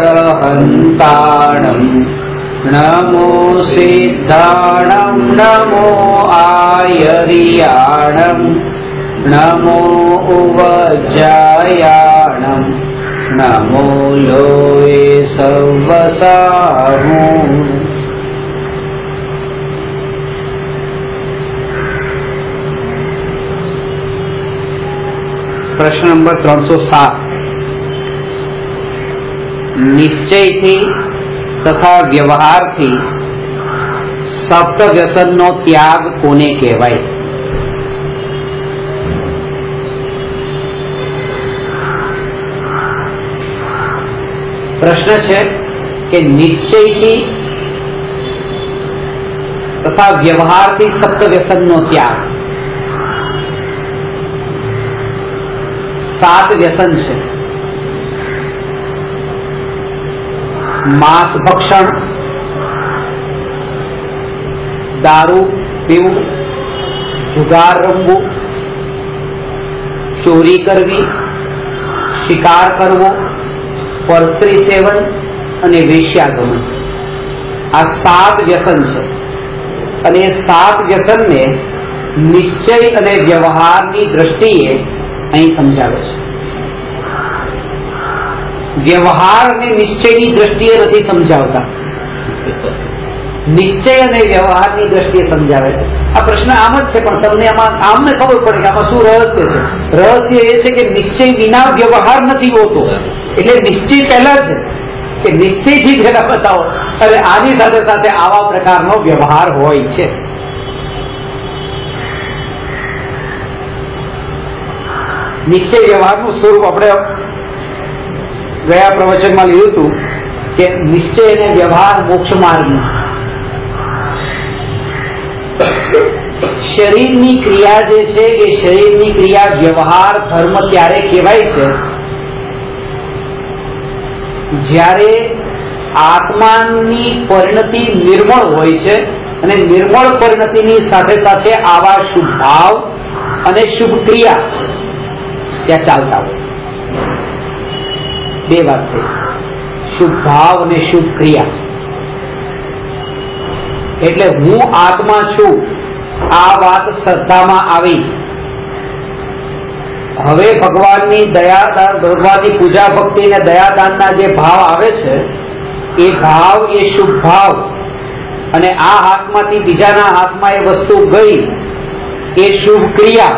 अरहन्ताणं नमो सिद्धाणं नमो आयर्याणं नमो उवज्जायाणं नमो लोये सवसाहुं। प्रश्न नंबर 307 निश्चय थी तथा व्यवहार थी सप्त व्यसन नो त्याग कोने कहेवाय? प्रश्न है कि निश्चय थी तथा व्यवहार थी सप्त व्यसन नो त्याग। 7 व्यसन है। मांस भक्षण, दारू पीवू, जुगार रमवू, चोरी करवी, शिकार करवो, परस्त्री सेवन अने वेश्यागमन। आ 7 व्यसन है अने 7 व्यसन ने निश्चय अने व्यवहार की दृष्टिए अहीं समझावे छे। व्यवहार ने निश्चय की दृष्टिए नहीं समझावता, निश्चय अने व्यवहार की दृष्टिए समझावे छे। आ प्रश्न आम ज छे, पण तमने आमने खबर पड़े कि आमां शुं रहस्य छे। रहस्य ए छे कि निश्चय विना व्यवहार नहीं होतो। एटले निश्चय पहला छे कि निश्चय थी पहला बताओ अरे आनी साथे साथे आवा प्रकारनो व्यवहार होय छे। निश्चय व्यवहारનું स्वरूप આપણે ગયા પ્રવચનમાં લીધું હતું કે નિશ્ચય અને વ્યવહાર મોક્ષ માર્ગ। શરીરની ક્રિયા જે છે એ શરીરની ક્રિયા વ્યવહાર ધર્મ ત્યારે કહેવાય છે જ્યારે આત્માની પરિણતિ નિર્મળ હોય છે અને નિર્મળ પરિણતિની સાથે સાથે આવા શુભ ભાવ અને શુભ ક્રિયા ત્યાં ચાલતા હોય। બે વાત છે, શુભ ભાવ અને શુભ ક્રિયા। એટલે હું આત્મા છું આ વાત શ્રદ્ધામાં આવી। હવે ભગવાનની દયાદાન, ભગવાનની પૂજા ભક્તિ ને દયાદાનના જે ભાવ આવે છે એ ભાવ એ શુભ ભાવ અને આ હાથમાંથી બીજાના હાથમાં એ વસ્તુ ગઈ એ શુભ ક્રિયા।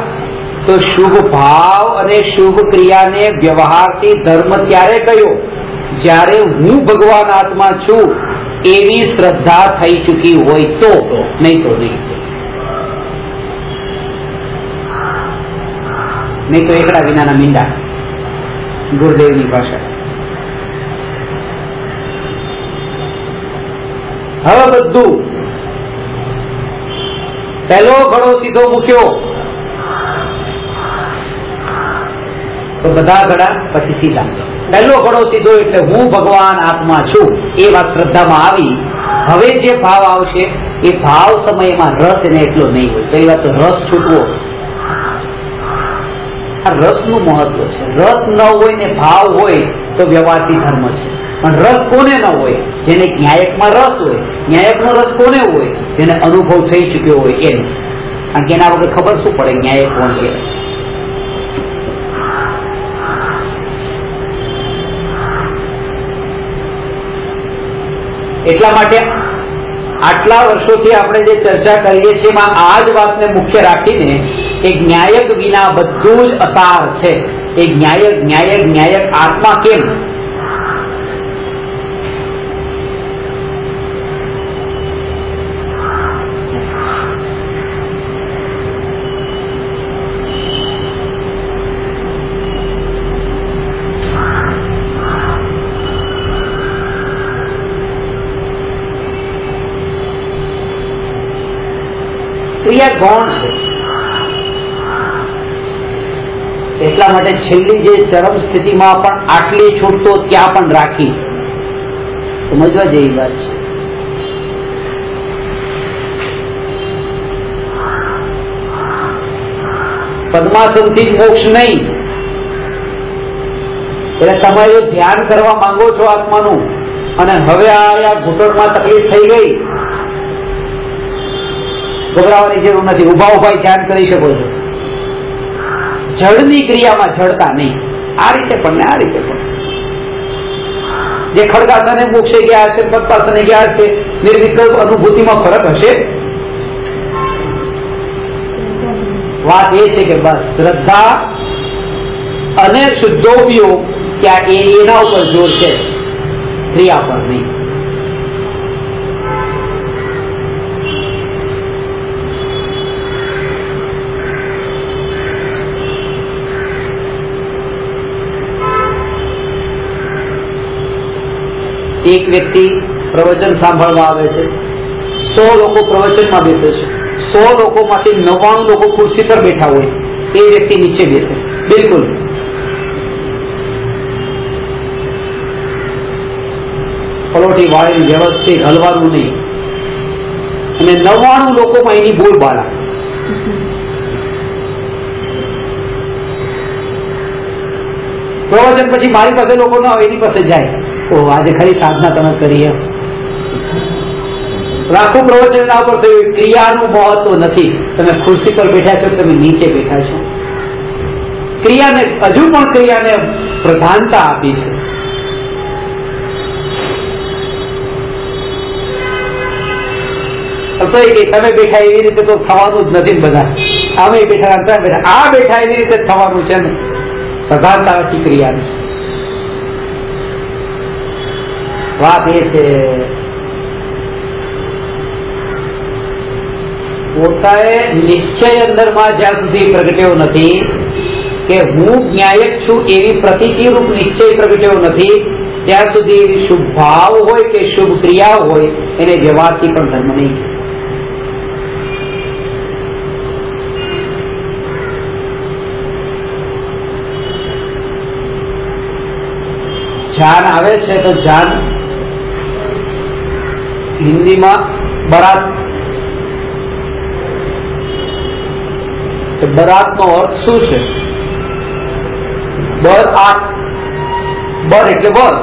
तो शुभ भाव अने शुभ क्रिया ने व्यवहार थी धर्म त्यारे कयो ज्यारे हूँ भगवान आत्मा छू एवी श्रद्धा थई चुकी होय तो, नहीं तो नहीं। नहीं तो एकड़ा विना मींडा, गुरुदेव की भाषा। हवे बधु पहलो घड़ो सीधो मूक्यो तो बधा घड़ा पछी सीधा। पहलो घड़ो सीधो एटले हूँ भगवान आत्मा छू ए वात श्रद्धामां आवी। हवे जे भाव आवशे ए भाव समयमां रस एने એટલો नहीं होय। पहली बात तो रस छूटवो, आ रसनुं महत्व छे। रस न होय ने भाव होय तो व्यवहारથી धर्म छे, पण रस कोने न होय? जेने न्यायकमां रस होय। न्यायकनो रस कोने होय? जेने अनुभव थई चुक्यो होय एने। कारण के एना वगર खबर शुं पड़े न्यायक कोण कहेवाय छे? એટલા માટે આટલા વર્ષોથી આપણે જે ચર્ચા કરીએ છીએ એમાં આ જ વાતને મુખ્ય રાખીને એક ન્યાયક વિના બધું જ અસાર છે। એક ન્યાયક ન્યાયક ન્યાયક આત્મા કેમ? क्रिया गौण है। એટલા માટે છેલ્લી જે ચરમ સ્થિતિમાં પણ આટલી છૂટ તો ત્યાં પણ રાખી, સમજવા જેવી વાત છે। પદ્માસનથી જ મોક્ષ નહીં, એટલે તમે જો ધ્યાન કરવા માંગો છો આત્માનું અને હવે આ ઘૂંટણમાં તકલીફ થઈ ગઈ, ગભરાવાની જરૂર નથી, ઉભા ઉભા ધ્યાન કરી શકો છો. જળની ક્રિયામાં જડતા નહીં, આ રીતે પણ ને આ રીતે પણ. જે ખડકાસને મોક્ષે ગયા હશે, પદ્માસને ગયા હશે, નિર્વિકલ્પ અનુભૂતિમાં ફરક હશે. વાત એ છે કે બસ શ્રદ્ધા અને શુદ્ધોપયોગ ત્યાં એના ઉપર જોર છે, ક્રિયા પર નહીં. એક વ્યક્તિ પ્રવચન સાંભળવા આવે છે, 100 લોકો પ્રવચનમાં બેસે છે, 100 લોકોમાંથી 99 લોકો ખુરશી પર બેઠા હોય, એ વ્યક્તિ નીચે બેસે. બિલકુલ પલોઠી વાળી વ્યવસ્થિત હલવાનું નહીં. અને 99 લોકોમાં એની બોલબાલા. પ્રવચન પછી મારી પાસે લોકો ના હોય, એની પાસે જાય, ઓહ આજે ખરી સાધના તમે કરી એમ. રાખું પ્રવચન ના ઉપર થયું, ક્રિયાનું મહત્વ નથી. તમે ખુરશી પર બેઠા છો, તમે નીચે બેઠા છો. ક્રિયાને હજુ પણ ક્રિયાને પ્રધાનતા આપી છે. તમે બેઠા એવી રીતે તો થવાનું જ નથી. બધા અમે બેઠા આ બેઠા એવી રીતે થવાનું છે ને. પ્રધાનતા નથી ક્રિયાની. વાત એ છે પોતાએ નિશ્ચય અંદરમાં જ્યાં સુધી પ્રગટ્યો નથી કે હું જ્ઞાયક છું એવી પ્રતીતિ રૂપ નિશ્ચય પ્રગટ્યો નથી, ત્યાં સુધી શુભ ભાવ હોય કે શુભ ક્રિયા હોય એને વ્યવહારથી પણ ધર્મ નહીં. જાન આવે છે તો જાન હિન્દીમાં બરાત. બરાત નો અર્થ શું છે? બરાત, બર એટલે બર,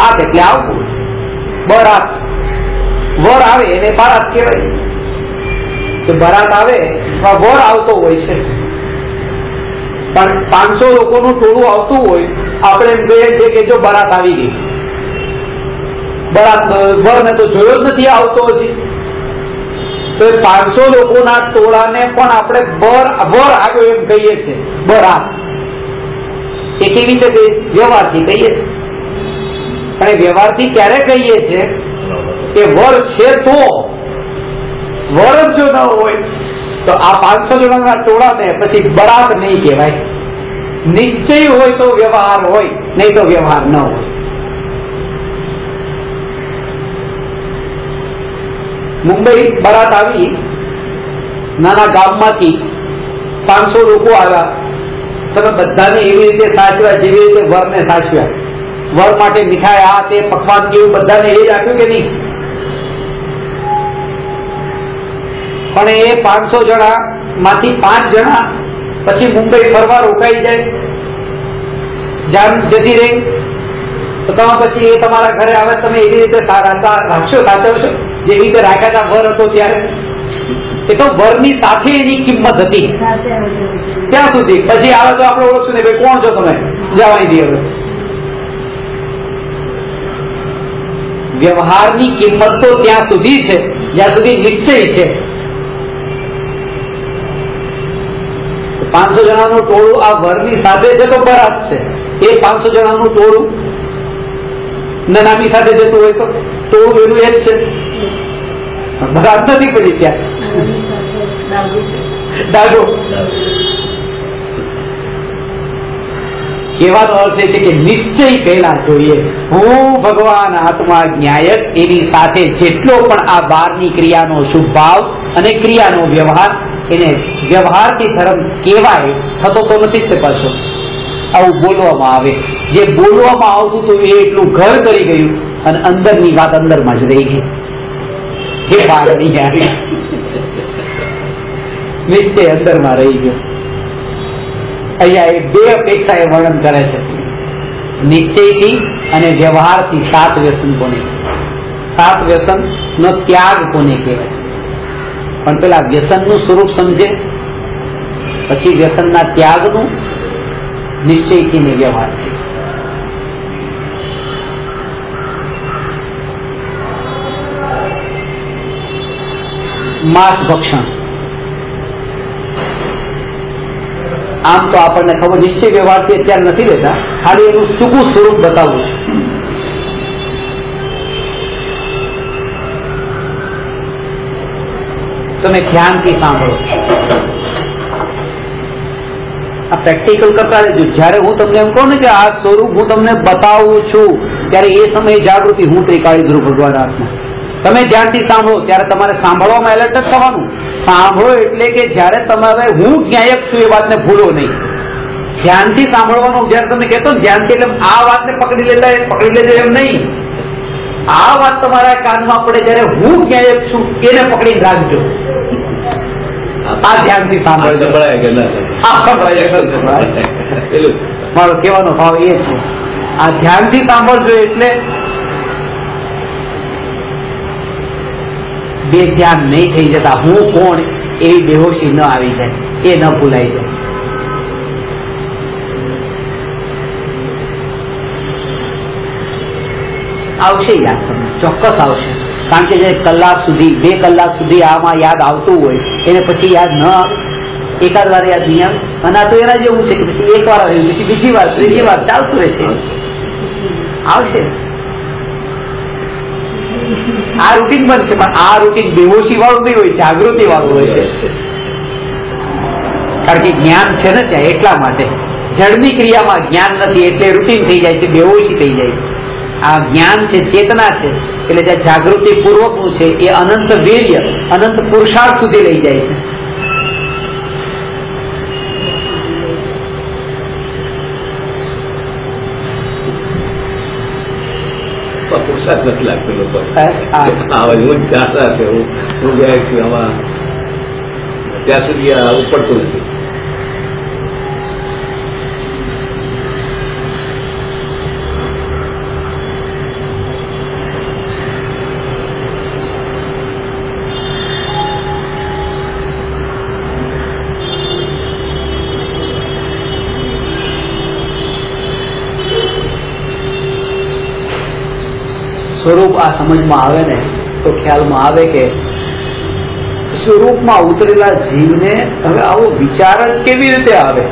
આત એટલે આવવું. બરાત વર આવે એને બારાત કહેવાય. તો બરાત આવે વર આવતો હોય છે, પણ 500 લોકોનું ટોળું આવતું હોય, આપણે એમ કહીએ છીએ કે જો બરાત આવી ગઈ. બરાત વર ને તો જોયો જ નથી આવતો હજી. તો 500 લોકોના ટોળાને પણ આપણે વર આવ્યો એમ કહીએ છીએ, બરાત. એ કેવી રીતે વ્યવહારથી કહીએ છીએ. અને વ્યવહારથી ક્યારે કહીએ છીએ કે વર છે તો. વર જ જો ન હોય તો આ 500 જણાના ટોળાને પછી બરાત નહીં કહેવાય. નિશ્ચય હોય તો વ્યવહાર હોય, નહીં તો વ્યવહાર ન હોય. મુંબઈ બરાત આવી, નાના ગામમાંથી 500 લોકો આવ્યા. તમે બધાને એવી રીતે સાચવ્યા જેવી રીતે વરને સાચવ્યા. વર માટે મીઠાઈ આ તે પકવાન કેવું બધાને એ જ આપ્યું કે નહીં? પણ એ 500 જણા માંથી 5 જણા પછી મુંબઈ ફરવા રોકાઈ જાય, જાન જતી રહી, તો તમે પછી એ તમારા ઘરે આવે, તમે એવી રીતે રાખશો, સાચવશો જેવી રીતે રાખ્યા હતા વર હતો ત્યારે? એ તો વરની સાથે એની કિંમત હતી ત્યાં સુધી. પછી આવે તો આપણે ઓળખશું ને, ભાઈ કોણ છો તમે, જવાની દે. હવે વ્યવહારની કિંમત તો ત્યાં સુધી છે જ્યાં સુધી નિશ્ચય છે. 500 જણાનું ટોળું આ વરની સાથે છે તો બરાત છે. એ 500 જણાનું ટોળું નનામી સાથે જતું હોય તો ટોળું એનું એ જ છે, બરાત નથી. પછી ત્યાં ડાગો કહેવાનો અર્થ એ છે કે નિશ્ચય પહેલા જોઈએ. હું ભગવાન આત્મા જ્ઞાયક, એની સાથે જેટલો પણ આ બહારની ક્રિયાનો શુભ ભાવ અને ક્રિયાનો વ્યવહાર, એને વ્યવહારથી ધર્મ કહેવાય થતો તો નથી જ પાછો. આવું બોલવામાં આવે, જે બોલવામાં આવતું હતું એ એટલું ઘર કરી ગયું અને અંદરની વાત અંદરમાં જ રહી ગઈ. એ બહાર નહીં આવી, નિશ્ચય અંદરમાં રહી ગયો. અહીંયા એ બે અપેક્ષા એ વર્ણન કરે છે. નિશ્ચયથી અને વ્યવહારથી 7 વ્યસન કોને, 7 વ્યસન નો ત્યાગ કોને કહેવાય? પણ પેલા વ્યસનનું સ્વરૂપ સમજે, પછી વ્યસનના ત્યાગનું, નિશ્ચયથી ને વ્યવહારથી. માંસ ભક્ષણ, આમ તો આપણને ખબર, નિશ્ચય વ્યવહારથી અત્યારે નથી લેતા, ખાલી એનું ટૂંકું સ્વરૂપ બતાવવું. તમે ધ્યાનથી સાંભળો, આ પ્રેક્ટિકલ કરતા રહેજો. જયારે હું તમને એમ કહું ને કે આ સ્વરૂપ હું તમને બતાવું છું, ત્યારે એ સમયે જાગૃતિ, હું ત્રિકાળી ધ્રુવ ભગવાન આત્મા. તમે ધ્યાનથી સાંભળો ત્યારે તમારે સાંભળવામાં એલર્ટ જ થવાનું. સાંભળો એટલે કે જયારે તમારે હું જ્ઞાયક છું એ વાતને ભૂલો નહીં. ધ્યાનથી સાંભળવાનું. જયારે તમે કહેતો ધ્યાનથી, એટલે આ વાતને પકડી લેજો એમ નહીં. આ વાત તમારા કાનમાં પડે ત્યારે હું જ્ઞાયક છું એને પકડીને રાખજો. આ ધ્યાનથી સાંભળજો. મારો કહેવાનો ભાવ એ છે, આ ધ્યાનથી સાંભળજો. એટલે બે ધ્યાન નહીં થઈ જતા, હું કોણ એવી બેહોશી ન આવી જાય, એ ન ભૂલાઈ જાય. આવશે યાદ, તમને ચોક્કસ આવશે. કારણ કે જે કલાક સુધી, 2 કલાક સુધી આમાં યાદ આવતું હોય એને પછી યાદ ન આવે, એકાદ વાર યાદ નહીં આવે. અને આ તો એના જેવું છે કે પછી 1 વાર આવ્યું, પછી બીજી વાર, ત્રીજી વાર ચાલતું રહેશે. આવશે, આ રૂટીન બનશે. પણ આ રૂટીન બેહોશી વાળું નહીં હોય, જાગૃતિ વાળું હોય છે. કારણ કે જ્ઞાન છે ને ત્યાં, એટલા માટે. જળની ક્રિયામાં જ્ઞાન નથી એટલે રૂટીન થઈ જાય છે, બેહોશી થઈ જાય છે. આ જ્ઞાન છે, ચેતના છે, એટલે જ્યાં જાગૃતિ પૂર્વકનું છે એ અનંત વીર્ય, અનંત પુરુષાર્થ સુધી લઈ જાય છે. પુરુષાર્થ નથી લાગતો લોકો. હું જાણતા છે, હું જાય છું આમાં, ત્યાં સુધી આવું પડતું નથી. સ્વરૂપ આ સમજમાં આવે ને તો ખ્યાલમાં આવે કે સ્વરૂપમાં ઉતરેલા જીવને હવે આવો વિચાર જ કેવી રીતે આવે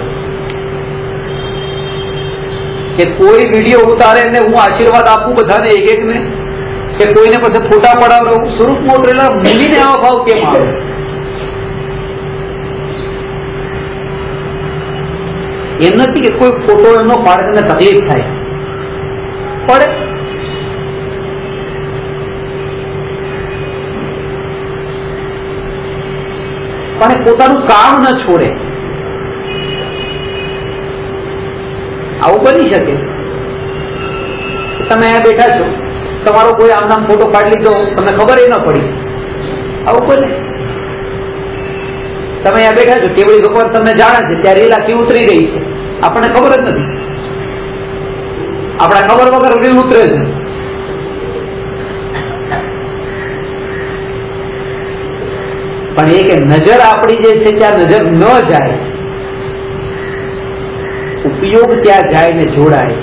કે કોઈ વિડીયો ઉતારે ને હું આશીર્વાદ આપું બધાને એક એકને, કે કોઈને પછી ફોટા પડાવે. સ્વરૂપમાં ઉતરેલા મુનિને આવો ભાવ કેમ આવે? એમ નથી કે કોઈ ફોટો એમનો પાડે ને તકલીફ થાય, પડે. પણ પોતાનું કામ ન છોડે. આવું બની શકે. તમે અહીંયા બેઠા છો, તમારો કોઈ આમ નામ ફોટો પાડી લીધો, તમને ખબર એ ન પડી. આવું બને. તમે અહીંયા બેઠા છો, કેવળી ભગવાન તમને જાણે છે, ત્યારે એ લાખી ઉતરી રહી છે, આપણને ખબર જ નથી. આપણા ખબર વગર રીલ ઉતરે છે. પણ એ કે નજર આપણી જે છે ત્યાં નજર ન જાય, ઉપયોગ ત્યાં જાય ને જોડાય.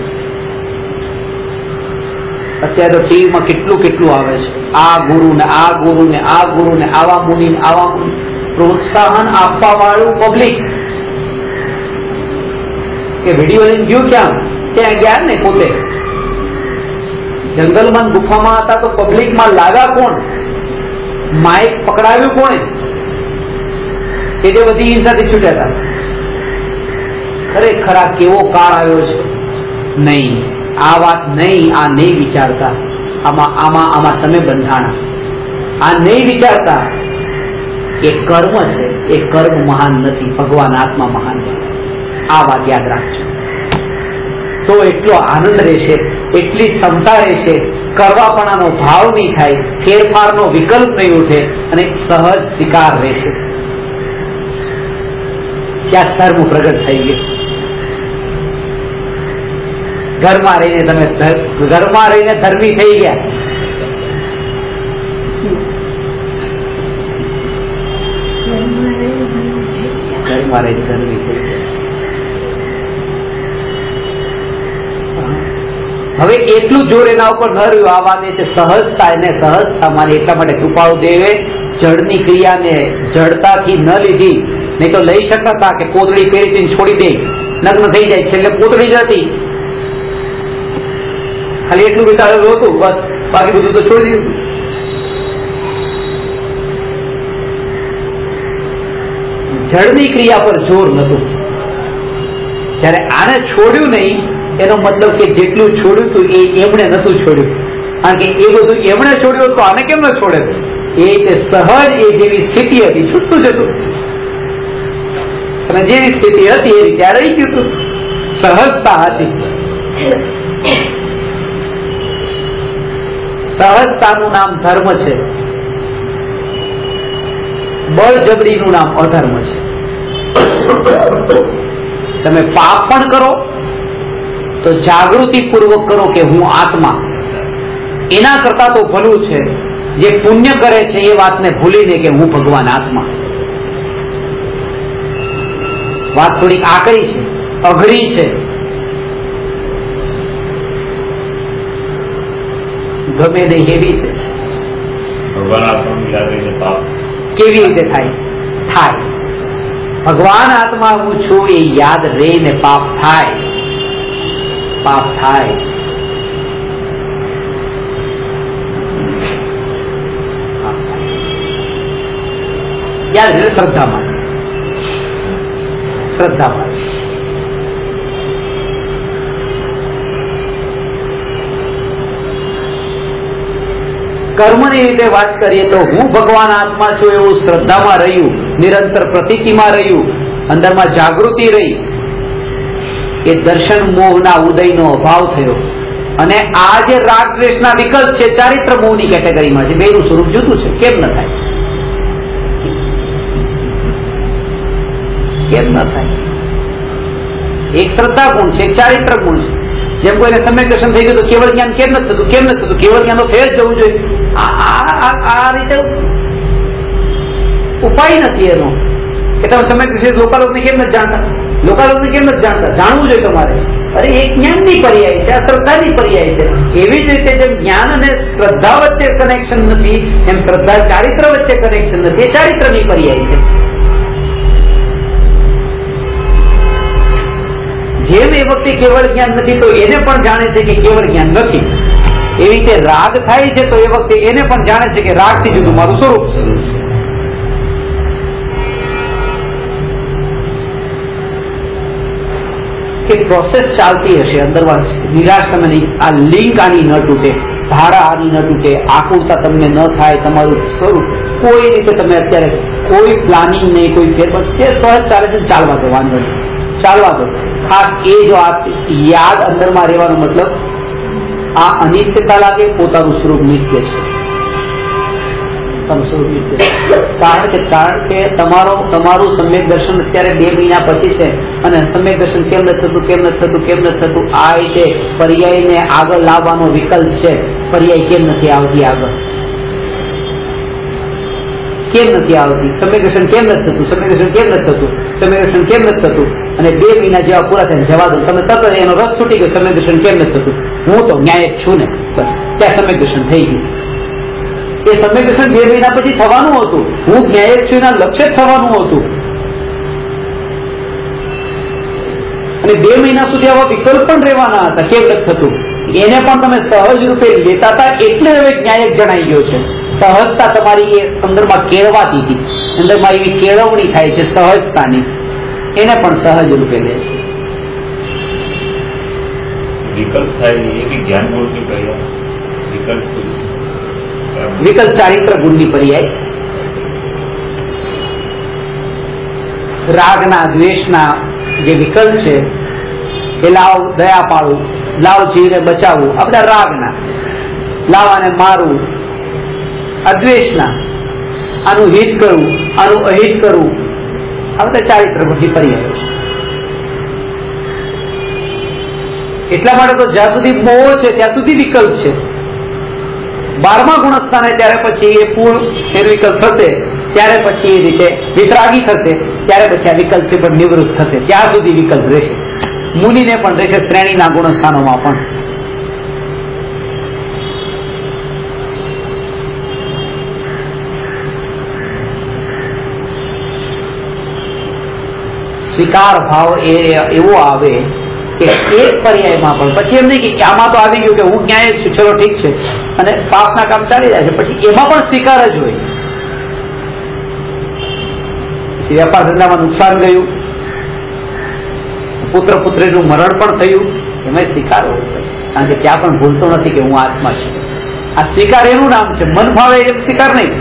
અત્યારે તો ટીવીમાં કેટલું કેટલું આવે છે, આ ગુરુ ને આ ગુરુ ને આ ગુરુ ને આવા મુનિ ને આવા મુનિ, પ્રોત્સાહન આપવા વાળું પબ્લિક. કે વિડીયો લઈને ગયું ક્યાં? ત્યાં ગયા ને પોતે જંગલમાં ગુફામાં હતા તો પબ્લિકમાં લાવ્યા કોણ? માઇક પકડાવ્યું કોણે? કે જે બધી હિંસાથી છૂટ્યા હતા. ખરેખર આ કેવો કાળ આવ્યો છે. નહીં, આ વાત નહીં, આ નહીં વિચારતા. આમાં તમે બંધાણા. આ નહીં વિચારતા એ કર્મ છે, એ કર્મ મહાન નથી, ભગવાન આત્મા મહાન છે. આ વાત યાદ રાખજો. તો એટલો આનંદ રહેશે, એટલી ક્ષમતા રહેશે, કરવાપણાનો ભાવ નહીં થાય, ફેરફારનો વિકલ્પ નહીં ઉઠે અને સહજ સ્વીકાર રહેશે. ત્યાં ધર્મ પ્રગટ થઈ ગયો. ઘરમાં રહીને તમે ઘરમાં રહીને ધર્મી થઈ ગયા. ઘરમાં રહીને ધર્મી થઈ ગયા. હવે એટલું જોર એના ઉપર ન રહ્યું. આ વાત એ છે સહજતા, એને સહજતા માની. એટલા માટે કૃપાળુ દેવે જળની ક્રિયાને જડતાથી ન લીધી. નહીં તો લઈ શકતા કે કોતડી પહેરી છોડી દે, નગ્ન થઈ જાય, છેલ્લે કોતડી જ હતી, ખાલી એટલું વિચારેલું હતું બસ, બાકી બધું તો છોડી દીધું. જળની ક્રિયા પર જોર નતું. જયારે આને છોડ્યું નહીં એનો મતલબ કે જેટલું છોડ્યું હતું એ એમણે નતું છોડ્યું. કારણ કે એ બધું એમણે છોડ્યું તો આને કેમ ન છોડે? એ રીતે સહજ એ જેવી સ્થિતિ હતી છૂટતું જતું, અને જેવી સ્થિતિ હતી એ રીતે રહી ગયું હતું. સહજતા હતી. સહજતાનું નામ ધર્મ છે, બળજબરીનું નામ અધર્મ છે. તમે પાપ પણ કરો તો જાગૃતિ પૂર્વક કરો કે હું આત્મા. એના કરતા તો ભલું છે જે પુણ્ય કરે છે એ વાતને ભૂલીને કે હું ભગવાન આત્મા. વાત થોડીક આકરી છે, અઘરી છે. ગમે નહીં એવી છે. ભગવાન આત્માનું યાદ રહીને પાપ કેવી રીતે થાય? ભગવાન આત્મા હું છું એ યાદ રહીને પાપ થાય. પાપ થાય. યાદ રહે શ્રદ્ધામાં. શ્રદ્ધામાં કર્મની રીતે વાત કરીએ તો હું ભગવાન આત્મા છું એવું શ્રદ્ધામાં રહ્યું, નિરંતર પ્રતીતિમાં રહ્યું, અંદરમાં જાગૃતિ રહી, એ દર્શન મોહના ઉદયનો અભાવ થયો. અને આ જે રાગ દ્વેષના વિકલ્પ છે ચારિત્ર મોહની કેટેગરીમાં છે. બેનું સ્વરૂપ જુદું છે. કેમ ન થાય? કેમ ન થાય? એક શ્રદ્ધા ગુણ છે, એક ચારિત્ર ગુણ છે. જેમ કોઈને સમ્યક દર્શન થઈ ગયું તો કેવળ જ્ઞાન કેમ નથી થતું? કેમ નથી થતું? કેવળ જ્ઞાન તો થઈ જ જવું જોઈએ. આ રીતે ઉપાય નથી એનો કે તમે સમ્યક દર્શન લોકાલોકને કેમ નથી જાણતા? લોકાલોકને કેમ નથી જાણતા? જાણવું જોઈએ તમારે. અરે એ જ્ઞાનની પર્યાય છે, આ શ્રદ્ધાની પર્યાય છે. એવી જ રીતે જેમ જ્ઞાન અને શ્રદ્ધા વચ્ચે કનેક્શન નથી, એમ શ્રદ્ધા ચારિત્ર વચ્ચે કનેક્શન નથી. એ ચારિત્રની પર્યાય છે. જેમ એ વખતે કેવળ જ્ઞાન નથી તો એને પણ જાણે છે કે કેવળ જ્ઞાન નથી. એવી રીતે રાગ થાય છે તો એ વખતે એને પણ જાણે છે કે રાગથી જુદું મારું સ્વરૂપ છે. કે પ્રોસેસ ચાલતી હશે અંદરમાં. નિરાશ તમે નહીં. આ લિંક આની ન તૂટે, ધારા આની ન તૂટે, આકુરતા તમને ન થાય. તમારું સ્વરૂપ કોઈ રીતે તમે અત્યારે કોઈ પ્લાનિંગ નહીં, કોઈ ફેરફાર, તે સહજ ચાલે છે. ચાલવા દો, વાંધો નહીં, ચાલવા દો. ખાસ એ જો આ યાદ અંદરમાં રહેવાનો મતલબ આ અનિત્યતા લાગે, પોતાનું સ્વરૂપ નિત્ય છે. કારણ કે તમારું સમ્યક દર્શન અત્યારે 2 મહિના પછી છે અને સમ્યક દર્શન કેમ નથી થતું આ રીતે પર્યાયને આગળ લાવવાનો વિકલ્પ છે. પર્યાય કેમ નથી આવતી આગળ? કેમ નથી આવતી? સમ્યક દર્શન કેમ નથી થતું? અને 2 મહિના જેવા પૂરા થઈને જવા દો. તમે તરત એનો રસ છૂટી ગયો. સમ્યક દર્શન કેમ નથી થતું? હું તો ન્યાયક છું ને, બસ ત્યાં સમ્યક દર્શન થઈ ગયું. એ સમ્યક દર્શન 2 મહિના પછી થવાનું હતું. હું ન્યાયક છું એના લક્ષ્ય જ થવાનું હતું. અને 2 મહિના સુધી આવા વિકલ્પ પણ રહેવાના હતા. કેમ નથી થતું? એને પણ તમે સહજ રૂપે લેતા હતા એટલે હવે ન્યાયક જણાઈ ગયો છે. સહજતા તમારી એ સંદર્ભમાં કેળવાતી હતી. અંદરમાં એવી કેળવણી થાય છે સહજતાની, એને પણ સહજ રૂપે લે છે. વિકલ્પ થાય એ બી જ્ઞાન ગુણની પર્યાય. વિકલ્પ ચારિત્ર ગુણની પર્યાય. રાગના દ્વેષના જે વિકલ્પ છે એ લાવ દયા પાડવું, લાવ જીવને બચાવવું, આ બધા રાગના. લાવ આને મારવું, આ દ્વેષના. આનું હિત કરવું, આનું અહિત કરવું, આ બધા ચારિત્ર ગુણની પર્યાય. એટલા માટે તો જ્યાં સુધી મોહ છે ત્યાં સુધી વિકલ્પ છે. 12મા ગુણસ્થાને ત્યારે પછી એ પૂર્ણ નિર્વિકલ્પ થશે, ત્યારે પછી એ રીતે વિતરાગી થશે, ત્યારે પછી આ વિકલ્પ છે પણ નિવૃત્ત થશે. ત્યાં સુધી વિકલ્પ રહેશે. મુનિને પણ રહેશે, શ્રેણીના ગુણસ્થાનોમાં પણ. સ્વીકાર ભાવ એ એવો આવે કે એક પર્યાયમાં પણ પછી એમ નહીં કે આમાં તો આવી ગયું કે હું ક્યાંય છું, ચલો ઠીક છે, અને પાપના કામ ચાલી જાય છે, પછી એમાં પણ સ્વીકાર જ હોય. પછી વેપાર ધંધામાં નુકસાન ગયું, પુત્ર પુત્રીનું મરણ પણ થયું, એમાં સ્વીકાર હોય. કારણ કે ત્યાં પણ ભૂલતો નથી કે હું આત્મા છું. આ સ્વીકાર એનું નામ છે. મન ભાવે એમ સ્વીકાર નહીં,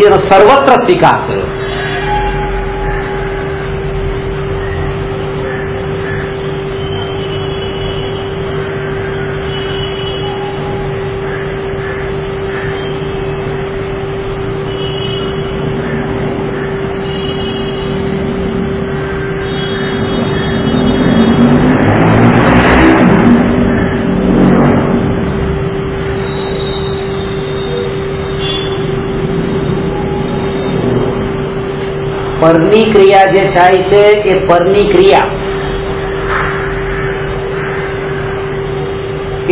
એનો સર્વત્ર સ્વીકાર છે. પરની ક્રિયા જે થાય છે એ પરની ક્રિયા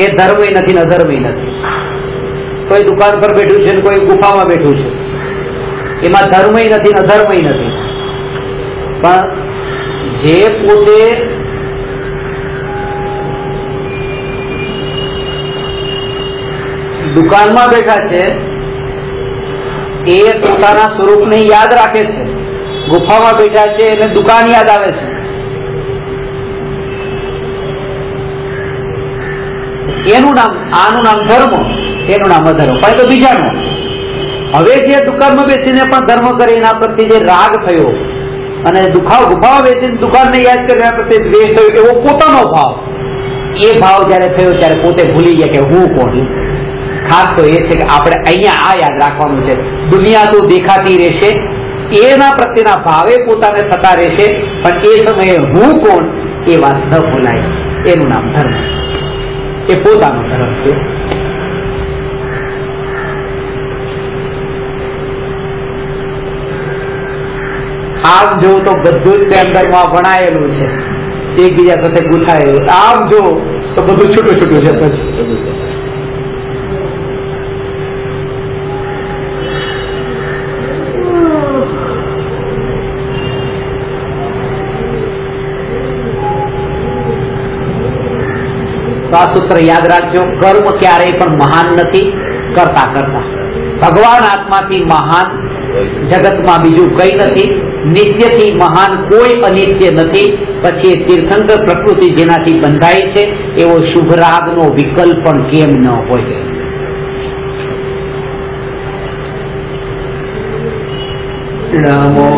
એ ધર્મય નથી ને અધર્મય નથી. કોઈ દુકાન પર બેઠું છે ને કોઈ ગુફામાં બેઠું છે, એમાં ધર્મય નથી ને અધર્મય નથી. પણ જે પોતે દુકાનમાં બેઠા છે એ પોતાના સ્વરૂપને યાદ રાખે છે, ગુફામાં બેઠા છે એને દુકાન યાદ આવે છે. એનું નામ, આનું નામ ધર્મ, એનું નામ અધર્મ, પણ તો બીજાનો. હવે જે દુકાનમાં બેસીને પણ ધર્મ કરે એના પ્રત્યે જે રાગ થયો અને ગુફામાં બેસીને દુકાનને યાદ કરે એના પ્રત્યે દ્વેષ થયો, એવો પોતાનો ભાવ, એ ભાવ જયારે થયો ત્યારે પોતે ભૂલી ગયા કે હું કોણ. ખાસ તો એ છે કે આપણે અહીંયા આ યાદ રાખવાનું છે, દુનિયા તો દેખાતી રહેશે, એના પ્રત્યેના ભાવે પોતાને થતા રહેશે, પણ એ સમયે હું કોણ એ વાત ન ભૂલાય. એનું નામ ધર્મ છે, એ પોતાનો ધર્મ છે. આમ જો તો બધું જ અંદરમાં ભણાયેલું છે, એકબીજા સાથે ગુંથાયેલું. આમ જો તો બધું છૂટું છૂટું છે. પછી આ સૂત્ર યાદ રાખજો. કર્મ ક્યારેય પણ મહાન નથી, કરતા કરતા. ભગવાન આત્માથી મહાન જગતમાં બીજું કઈ નથી. નિત્યથી મહાન કોઈ અનિત્ય નથી. પછી એ તીર્થંકર પ્રકૃતિ જેનાથી બંધાય છે એવો શુભ રાગનો વિકલ્પ પણ કેમ ન હોય. નમો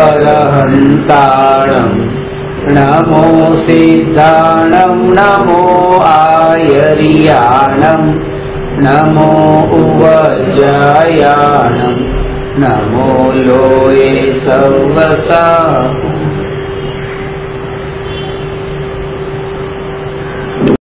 અરહંતાણમ નમો સિદ્ધાણમ નમો આયર્યાણમ નમો ઉવજ્જાયાણમ નમો લોએ સર્વસા